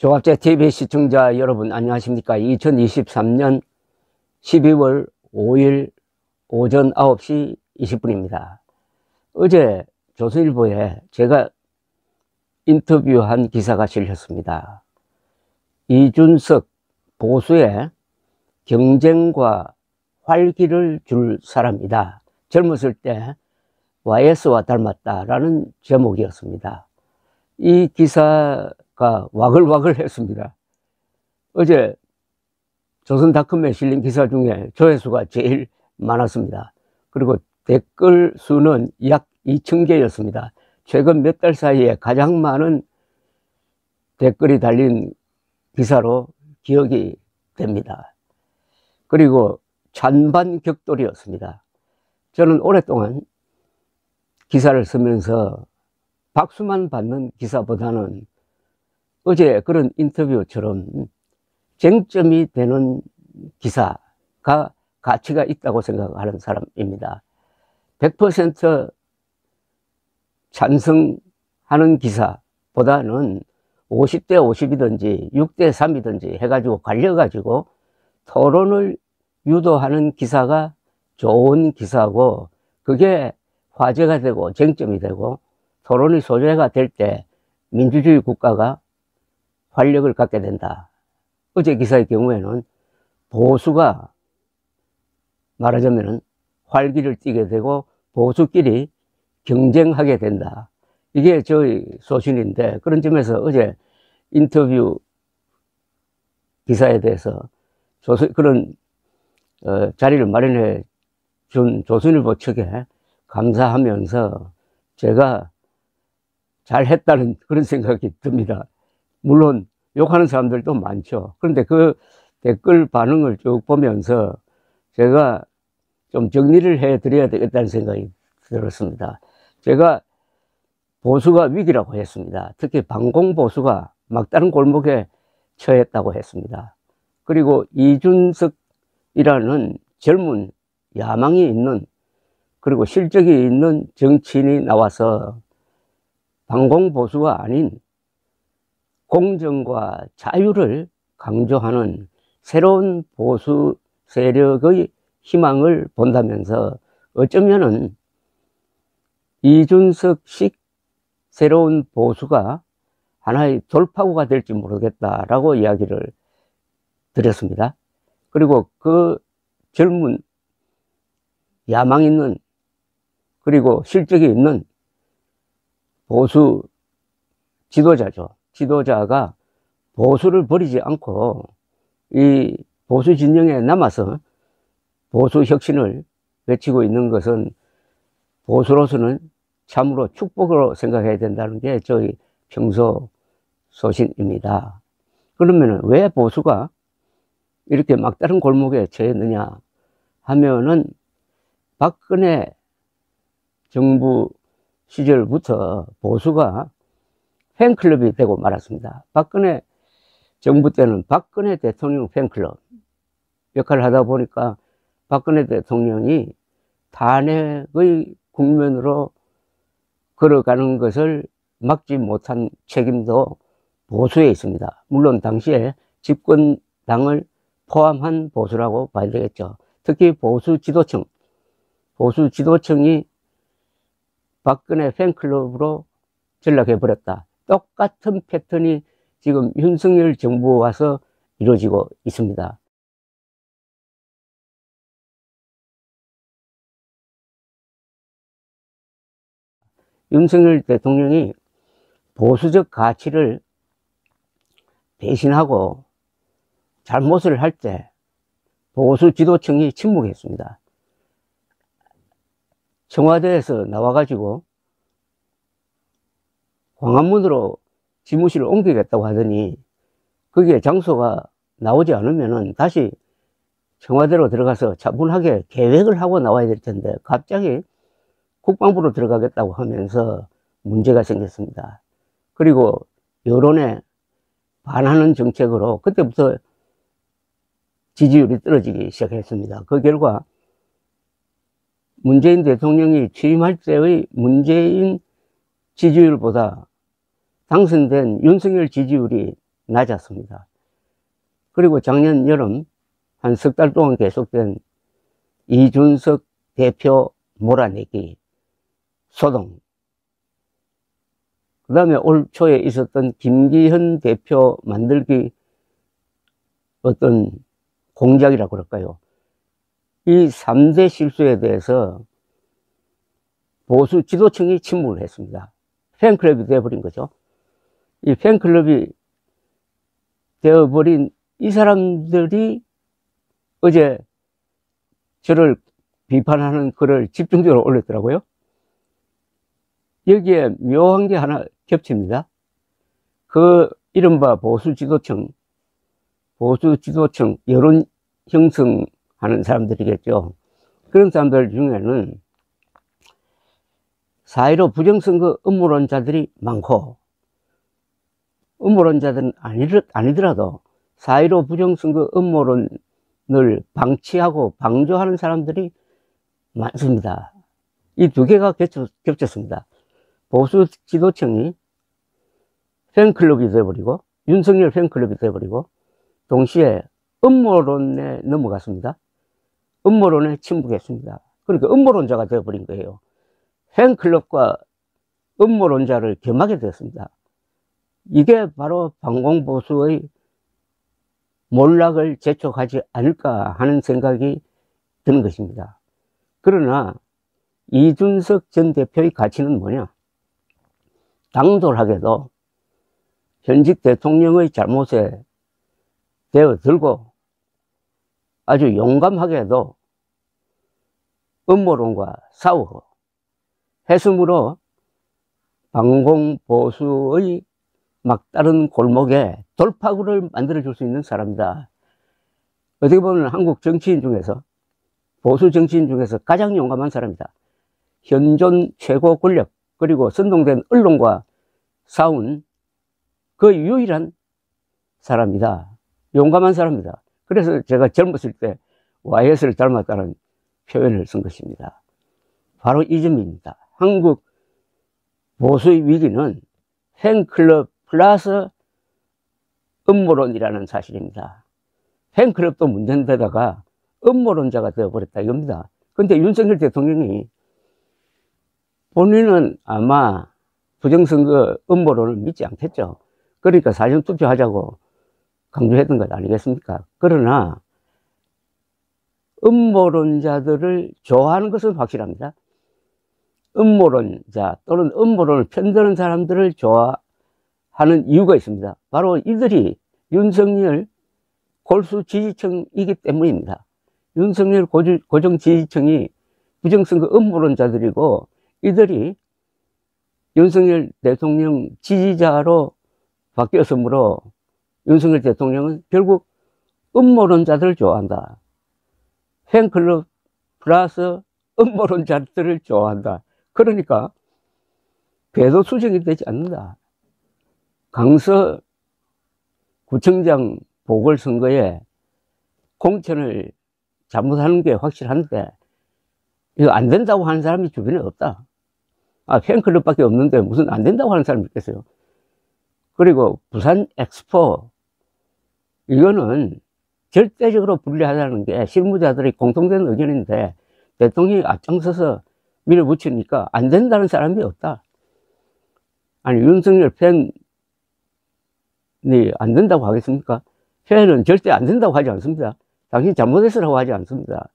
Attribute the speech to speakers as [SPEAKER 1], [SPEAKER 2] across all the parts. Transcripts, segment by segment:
[SPEAKER 1] 조갑제 TV 시청자 여러분 안녕하십니까. 2023년 12월 5일 오전 9시 20분입니다. 어제 조선일보에 제가 인터뷰한 기사가 실렸습니다. 이준석 보수의 경쟁과 활기를 줄 사람이다. 젊었을 때 YS와 닮았다라는 제목이었습니다. 이 기사가 와글와글 했습니다. 어제 조선닷컴에 실린 기사 중에 조회수가 제일 많았습니다. 그리고 댓글 수는 약 2,000개였습니다. 최근 몇 달 사이에 가장 많은 댓글이 달린 기사로 기억이 됩니다. 그리고 찬반격돌이었습니다. 저는 오랫동안 기사를 쓰면서 박수만 받는 기사보다는 어제 그런 인터뷰처럼 쟁점이 되는 기사가 가치가 있다고 생각하는 사람입니다. 100% 찬성하는 기사보다는 50대 50이든지 6대 3이든지 해가지고 갈려가지고 토론을 유도하는 기사가 좋은 기사고, 그게 화제가 되고 쟁점이 되고 토론이 소재가 될 때 민주주의 국가가 활력을 갖게 된다. 어제 기사의 경우에는 보수가 말하자면 활기를 띠게 되고 보수끼리 경쟁하게 된다. 이게 저희 소신인데, 그런 점에서 어제 인터뷰 기사에 대해서 그런 자리를 마련해 준 조선일보 측에 감사하면서 제가 잘했다는 그런 생각이 듭니다. 물론 욕하는 사람들도 많죠. 그런데 그 댓글 반응을 쭉 보면서 제가 좀 정리를 해 드려야 되겠다는 생각이 들었습니다. 제가 보수가 위기라고 했습니다. 특히 반공보수가 막다른 골목에 처했다고 했습니다. 그리고 이준석이라는 젊은 야망이 있는, 그리고 실적이 있는 정치인이 나와서 반공보수가 아닌 공정과 자유를 강조하는 새로운 보수 세력의 희망을 본다면서 어쩌면은 이준석식 새로운 보수가 하나의 돌파구가 될지 모르겠다라고 이야기를 드렸습니다. 그리고 그 젊은 야망 있는, 그리고 실적이 있는 보수 지도자죠. 지도자가 보수를 버리지 않고 이 보수 진영에 남아서 보수 혁신을 외치고 있는 것은 보수로서는 참으로 축복으로 생각해야 된다는 게 저희 평소 소신입니다. 그러면 왜 보수가 이렇게 막다른 골목에 처했느냐 하면은 박근혜 정부 시절부터 보수가 팬클럽이 되고 말았습니다. 박근혜 정부 때는 박근혜 대통령 팬클럽 역할을 하다 보니까 박근혜 대통령이 탄핵의 국면으로 걸어가는 것을 막지 못한 책임도 보수에 있습니다. 물론 당시에 집권당을 포함한 보수라고 봐야 되겠죠. 특히 보수 지도층이 박근혜 팬클럽으로 전락해버렸다. 똑같은 패턴이 지금 윤석열 정부 와서 이루어지고 있습니다. 윤석열 대통령이 보수적 가치를 배신하고 잘못을 할 때 보수 지도층이 침묵했습니다. 청와대에서 나와가지고 광화문으로 지무실을 옮기겠다고 하더니 거기에 장소가 나오지 않으면은 다시 청와대로 들어가서 차분하게 계획을 하고 나와야 될 텐데 갑자기 국방부로 들어가겠다고 하면서 문제가 생겼습니다. 그리고 여론에 반하는 정책으로 그때부터 지지율이 떨어지기 시작했습니다. 그 결과 문재인 대통령이 취임할 때의 문재인 지지율보다 당선된 윤석열 지지율이 낮았습니다. 그리고 작년 여름 한 석 달 동안 계속된 이준석 대표 몰아내기 소동, 그 다음에 올 초에 있었던 김기현 대표 만들기 어떤 공작이라고 그럴까요? 이 3대 실수에 대해서 보수 지도층이 침묵을 했습니다. 팬클럽이 되어버린 거죠. 이 팬클럽이 되어버린 이 사람들이 어제 저를 비판하는 글을 집중적으로 올렸더라고요. 여기에 묘한 게 하나 겹칩니다. 그 이른바 보수 지도층 여론 형성하는 사람들이겠죠. 그런 사람들 중에는 4.15 부정선거 음모론자들이 많고, 음모론자들은 아니더라도 4.15 부정선거 음모론을 방치하고 방조하는 사람들이 많습니다. 이 두 개가 겹쳤습니다. 보수 지도층이 팬클럽이 되어버리고, 윤석열 팬클럽이 되어버리고, 동시에 음모론에 넘어갔습니다. 음모론에 침묵했습니다. 그러니까 음모론자가 되어버린 거예요. 팬클럽과 음모론자를 겸하게 되었습니다. 이게 바로 반공보수의 몰락을 재촉하지 않을까 하는 생각이 드는 것입니다. 그러나 이준석 전 대표의 가치는 뭐냐? 당돌하게도 현직 대통령의 잘못에 대어들고 아주 용감하게도 음모론과 싸우고 해슴으로 반공보수의 막다른 골목에 돌파구를 만들어줄 수 있는 사람이다. 어떻게 보면 한국 정치인 중에서, 보수 정치인 중에서 가장 용감한 사람이다. 현존 최고 권력 그리고 선동된 언론과 싸운 그 유일한 사람이다. 용감한 사람이다. 그래서 제가 젊었을 때 YS를 닮았다는 표현을 쓴 것입니다. 바로 이 점입니다. 한국 보수의 위기는 팬클럽 플러스 음모론이라는 사실입니다. 팬클럽도 문제인데다가 음모론자가 되어버렸다 이겁니다. 근데 윤석열 대통령이 본인은 아마 부정선거 음모론을 믿지 않겠죠. 그러니까 사전투표하자고 강조했던 것 아니겠습니까? 그러나 음모론자들을 좋아하는 것은 확실합니다. 음모론자 또는 음모론을 편드는 사람들을 좋아하는 이유가 있습니다. 바로 이들이 윤석열 골수 지지층이기 때문입니다. 윤석열 고정 지지층이 부정선거 음모론자들이고, 이들이 윤석열 대통령 지지자로 바뀌었으므로 윤석열 대통령은 결국 음모론자들을 좋아한다. 팬클럽 플러스 음모론자들을 좋아한다. 그러니까 궤도 수정이 되지 않는다. 강서 구청장 보궐선거에 공천을 잘못하는 게 확실한데 이거 안 된다고 하는 사람이 주변에 없다. 팬클럽밖에 없는데 무슨 안 된다고 하는 사람이 있겠어요. 그리고 부산 엑스포, 이거는 절대적으로 분리하자는 게 실무자들의 공통된 의견인데 대통령이 앞장서서 밀어붙이니까 안 된다는 사람이 없다. 아니, 윤석열 팬이 안 된다고 하겠습니까? 팬은 절대 안 된다고 하지 않습니다. 당신 잘못했으라고 하지 않습니다.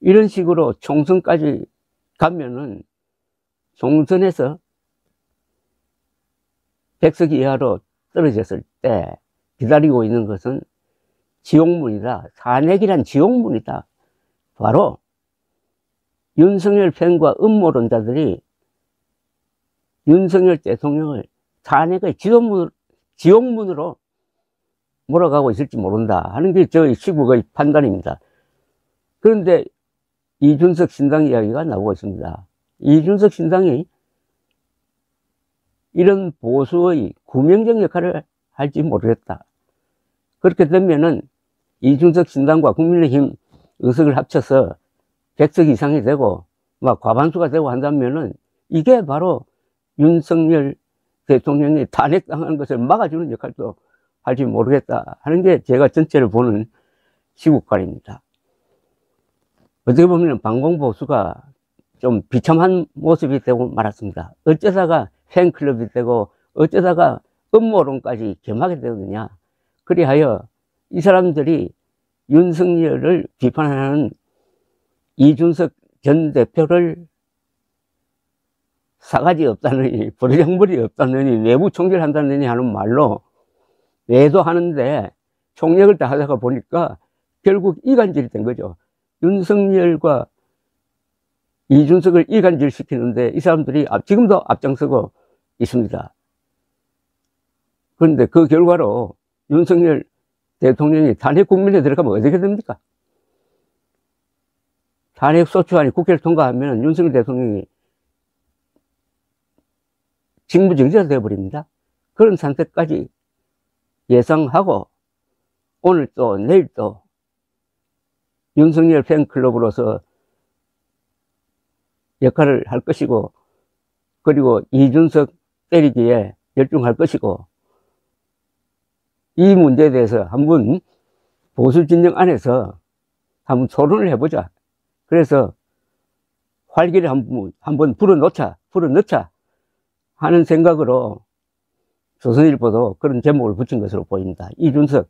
[SPEAKER 1] 이런 식으로 총선까지 가면은 총선에서 100석 이하로 떨어졌을 때 기다리고 있는 것은 지옥문이다. 탄핵이란 지옥문이다. 바로 윤석열 팬과 음모론자들이 윤석열 대통령을 탄핵의 지옥문으로 몰아가고 있을지 모른다 하는 게 저희 시국의 판단입니다. 그런데 이준석 신당 이야기가 나오고 있습니다. 이준석 신당이 이런 보수의 구명적 역할을 할지 모르겠다. 그렇게 되면은 이준석 신당과 국민의힘 의석을 합쳐서 100석 이상이 되고 막 과반수가 되고 한다면은 이게 바로 윤석열 대통령이 탄핵당하는 것을 막아주는 역할도 할지 모르겠다 하는 게 제가 전체를 보는 시국관입니다. 어떻게 보면 반공보수가 좀 비참한 모습이 되고 말았습니다. 어쩌다가 팬클럽이 되고 어쩌다가 음모론까지 겸하게 되거든요. 그리하여 이 사람들이 윤석열을 비판하는 이준석 전 대표를 사가지 없다느니 버르장머리 없다느니 내부 총질한다느니 하는 말로 매도하는데 총력을 다하다가 보니까 결국 이간질이 된 거죠. 윤석열과 이준석을 이간질 시키는데 이 사람들이 지금도 앞장서고 있습니다. 그런데 그 결과로 윤석열 대통령이 탄핵 국면에 들어가면 어떻게 됩니까? 탄핵 소추안이 국회를 통과하면 윤석열 대통령이 직무정지가 되어버립니다. 그런 상태까지 예상하고 오늘 또 내일 또 윤석열 팬클럽으로서 역할을 할 것이고 그리고 이준석 때리기에 열중할 것이고 이 문제에 대해서 한번 보수 진영 안에서 한번 토론을 해보자. 그래서 활기를 한번 불어넣자 하는 생각으로 조선일보도 그런 제목을 붙인 것으로 보입니다. 이준석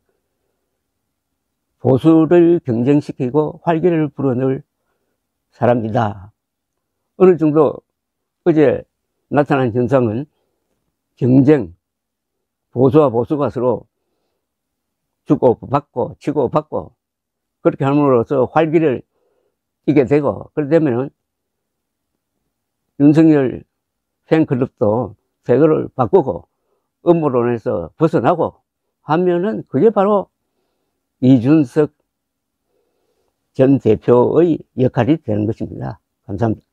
[SPEAKER 1] 보수를 경쟁시키고 활기를 불어넣을 사람이다. 어느 정도 어제 나타난 현상은 경쟁, 보수와 보수가 서로 주고받고 치고받고 그렇게 함으로써 활기를 띠게 되고 그러되면은 윤석열 팬클럽도 태도를 바꾸고 음모론에서 벗어나고 하면은 그게 바로 이준석 전 대표의 역할이 되는 것입니다. 감사합니다.